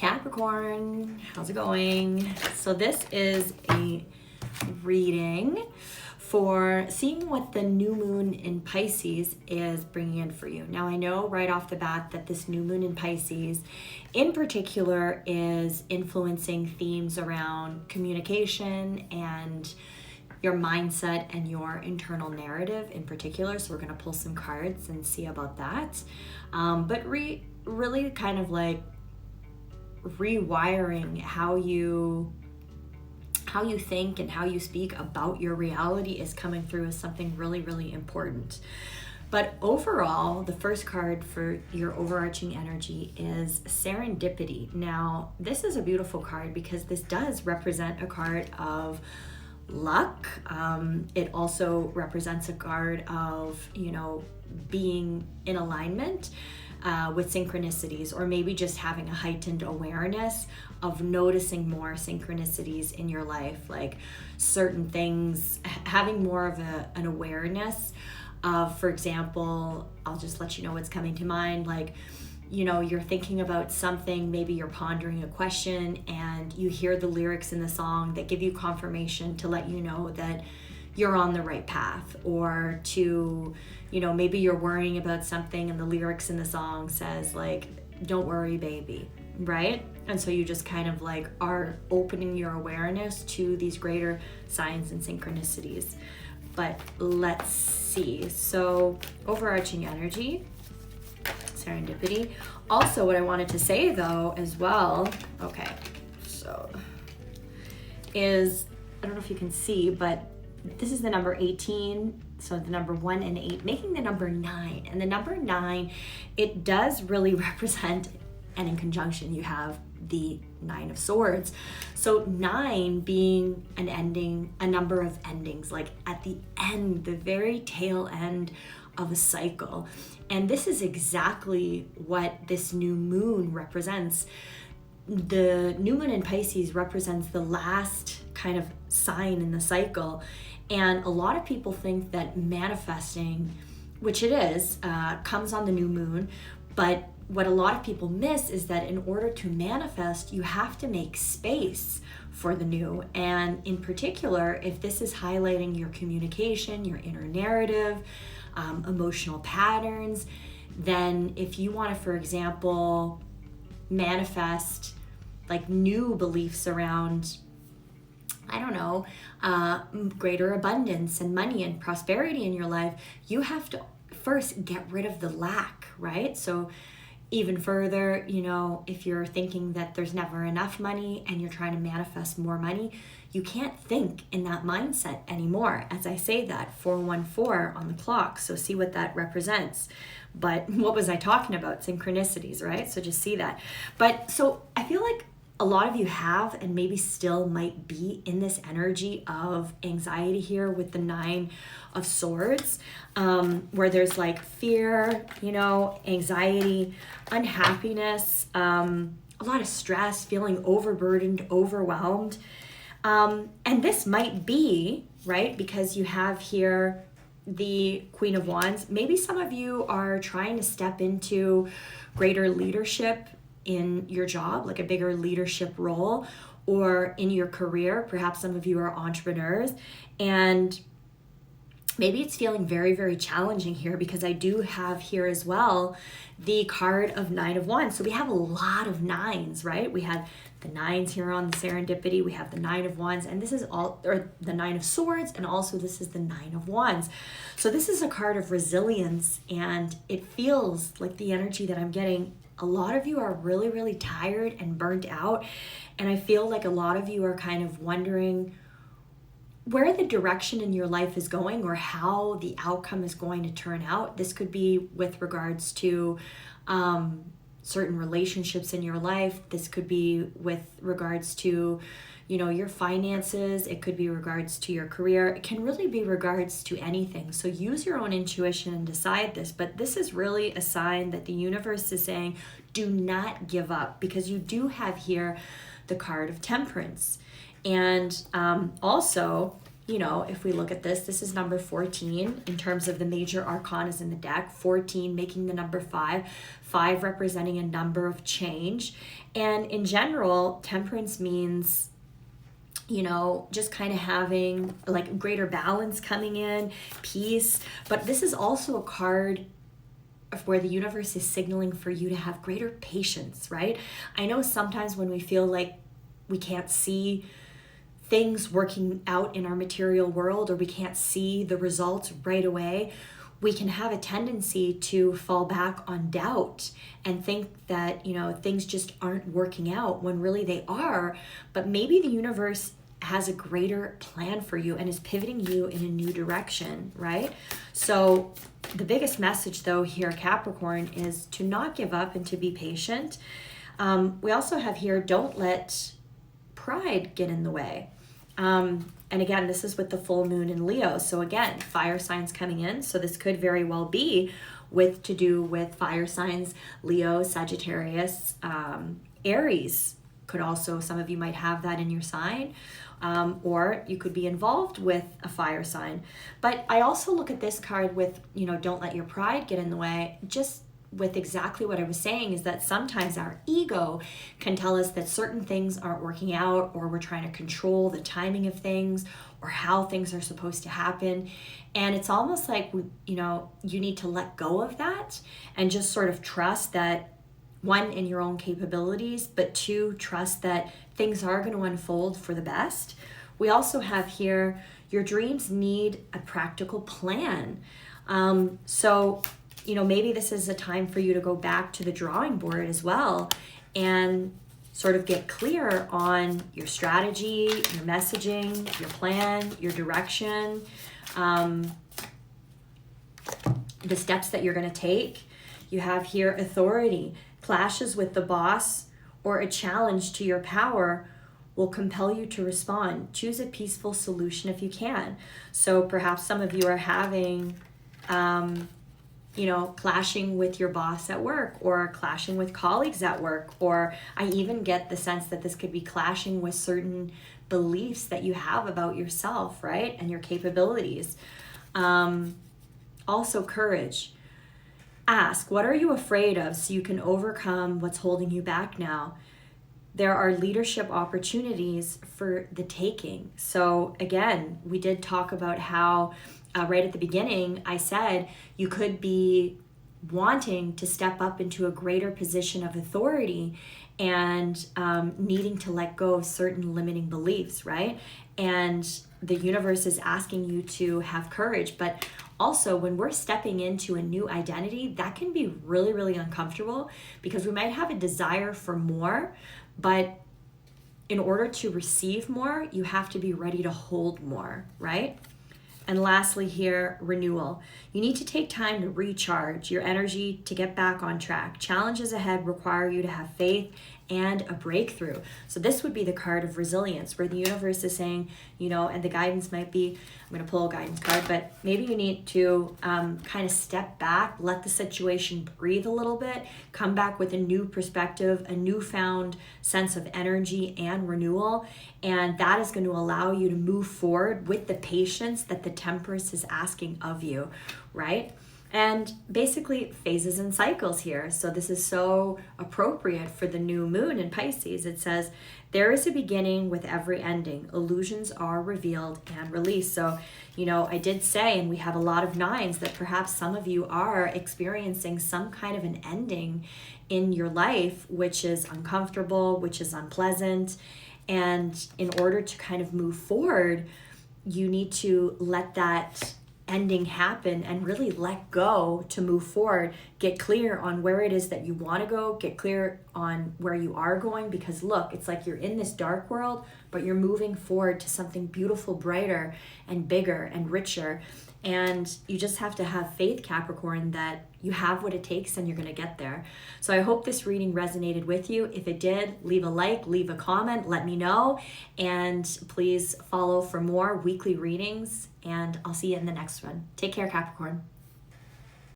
Capricorn, how's it going? So this is a reading for seeing what the new moon in Pisces is bringing in for you. Now I know right off the bat that this new moon in Pisces in particular is influencing themes around communication and your mindset and your internal narrative in particular. So we're going to pull some cards and see about that. But really kind of like rewiring how you think and how you speak about your reality is coming through as something really, really important. But overall, the first card for your overarching energy is serendipity. Now, this is a beautiful card because this does represent a card of luck. It also represents a card of, being in alignment with synchronicities, or maybe just having a heightened awareness of noticing more synchronicities in your life, like certain things, having more of an awareness of, for example, I'll just let you know what's coming to mind, like, you're thinking about something, maybe you're pondering a question and you hear the lyrics in the song that give you confirmation to let you know that you're on the right path, or to, maybe you're worrying about something and the lyrics in the song says like, don't worry, baby, right? And so you just kind of like are opening your awareness to these greater signs and synchronicities. But let's see. So overarching energy, serendipity. Also, what I wanted to say though as well, okay, so is, I don't know if you can see, but this is the number 18, so the number 1 and 8, making the number 9. And the number 9, it does really represent, and in conjunction you have the 9 of Swords. So 9 being an ending, a number of endings, like at the end, the very tail end of a cycle. And this is exactly what this new moon represents. The new moon in Pisces represents the last kind of sign in the cycle. And a lot of people think that manifesting, which it is, comes on the new moon. But what a lot of people miss is that in order to manifest, you have to make space for the new. And in particular, if this is highlighting your communication, your inner narrative, emotional patterns, then if you want to, for example, manifest like new beliefs around, I don't know, greater abundance and money and prosperity in your life, you have to first get rid of the lack, right? So even further, if you're thinking that there's never enough money and you're trying to manifest more money, you can't think in that mindset anymore. As I say that, 414 on the clock. So see what that represents. But what was I talking about? Synchronicities, right? So just see that. But so I feel like a lot of you have, and maybe still might be, in this energy of anxiety here with the 9 of Swords, where there's like fear, anxiety, unhappiness, a lot of stress, feeling overburdened, overwhelmed. And this might be, right, because you have here the Queen of Wands. Maybe some of you are trying to step into greater leadership in your job, like a bigger leadership role, or in your career. Perhaps some of you are entrepreneurs, and maybe it's feeling very, very challenging here, because I do have here as well the card of 9 of Wands. So we have a lot of 9s, right? We have the 9s here on the serendipity. We have the 9 of Wands, and this is all, or the 9 of Swords, and also this is the 9 of Wands. So this is a card of resilience, and it feels like the energy that I'm getting. A lot of you are really, really tired and burnt out, and I feel like a lot of you are kind of wondering where the direction in your life is going, or how the outcome is going to turn out. This could be with regards to certain relationships in your life. This could be with regards to, your finances. It could be regards to your career. It can really be regards to anything. So use your own intuition and decide this. But this is really a sign that the universe is saying, do not give up, because you do have here the card of Temperance. And also if we look at this is number 14 in terms of the major arcanas in the deck, 14 making the number 5, 5 representing a number of change. And in general, temperance means, just kind of having like greater balance coming in, peace. But this is also a card where the universe is signaling for you to have greater patience, right? I know sometimes when we feel like we can't see things working out in our material world, or we can't see the results right away, we can have a tendency to fall back on doubt and think that, things just aren't working out when really they are. But maybe the universe has a greater plan for you and is pivoting you in a new direction, right? So the biggest message though here, Capricorn, is to not give up and to be patient. We also have here, don't let pride get in the way. And again, this is with the full moon in Leo. So again, fire signs coming in. So this could very well be to do with fire signs, Leo, Sagittarius, Aries. Could also, some of you might have that in your sign, or you could be involved with a fire sign. But I also look at this card with, don't let your pride get in the way, just with exactly what I was saying, is that sometimes our ego can tell us that certain things aren't working out, or we're trying to control the timing of things or how things are supposed to happen. And it's almost like, you need to let go of that and just sort of trust that, one, in your own capabilities, but two, trust that things are going to unfold for the best. We also have here, your dreams need a practical plan. So maybe this is a time for you to go back to the drawing board as well and sort of get clear on your strategy, your messaging, your plan, your direction, the steps that you're going to take. You have here authority. Clashes with the boss or a challenge to your power will compel you to respond. Choose a peaceful solution if you can. So perhaps some of you are having clashing with your boss at work, or clashing with colleagues at work, or I even get the sense that this could be clashing with certain beliefs that you have about yourself, right? And your capabilities. Also, courage. Ask, what are you afraid of so you can overcome what's holding you back now? There are leadership opportunities for the taking. So again, we did talk about how right at the beginning, I said you could be wanting to step up into a greater position of authority and needing to let go of certain limiting beliefs, right? And the universe is asking you to have courage. But also, when we're stepping into a new identity, that can be really, really uncomfortable, because we might have a desire for more, but in order to receive more, you have to be ready to hold more, right? And lastly here, renewal. You need to take time to recharge your energy to get back on track. Challenges ahead require you to have faith and a breakthrough. So this would be the card of resilience, where the universe is saying, and the guidance might be, I'm going to pull a guidance card, but maybe you need to kind of step back, let the situation breathe a little bit, come back with a new perspective, a newfound sense of energy and renewal. And that is going to allow you to move forward with the patience that the Temperance is asking of you, right? And basically phases and cycles here. So this is so appropriate for the new moon in Pisces. It says, there is a beginning with every ending. Illusions are revealed and released. So, I did say, and we have a lot of 9s, that perhaps some of you are experiencing some kind of an ending in your life, which is uncomfortable, which is unpleasant. And in order to kind of move forward, you need to let that ending happen and really let go to move forward. Get clear on where it is that you want to go. Get clear on where you are going, because look, it's like you're in this dark world, but you're moving forward to something beautiful, brighter and bigger and richer. And you just have to have faith, Capricorn, that you have what it takes and you're going to get there. So I hope this reading resonated with you. If it did, leave a like, leave a comment, let me know. And please follow for more weekly readings. And I'll see you in the next one. Take care, Capricorn.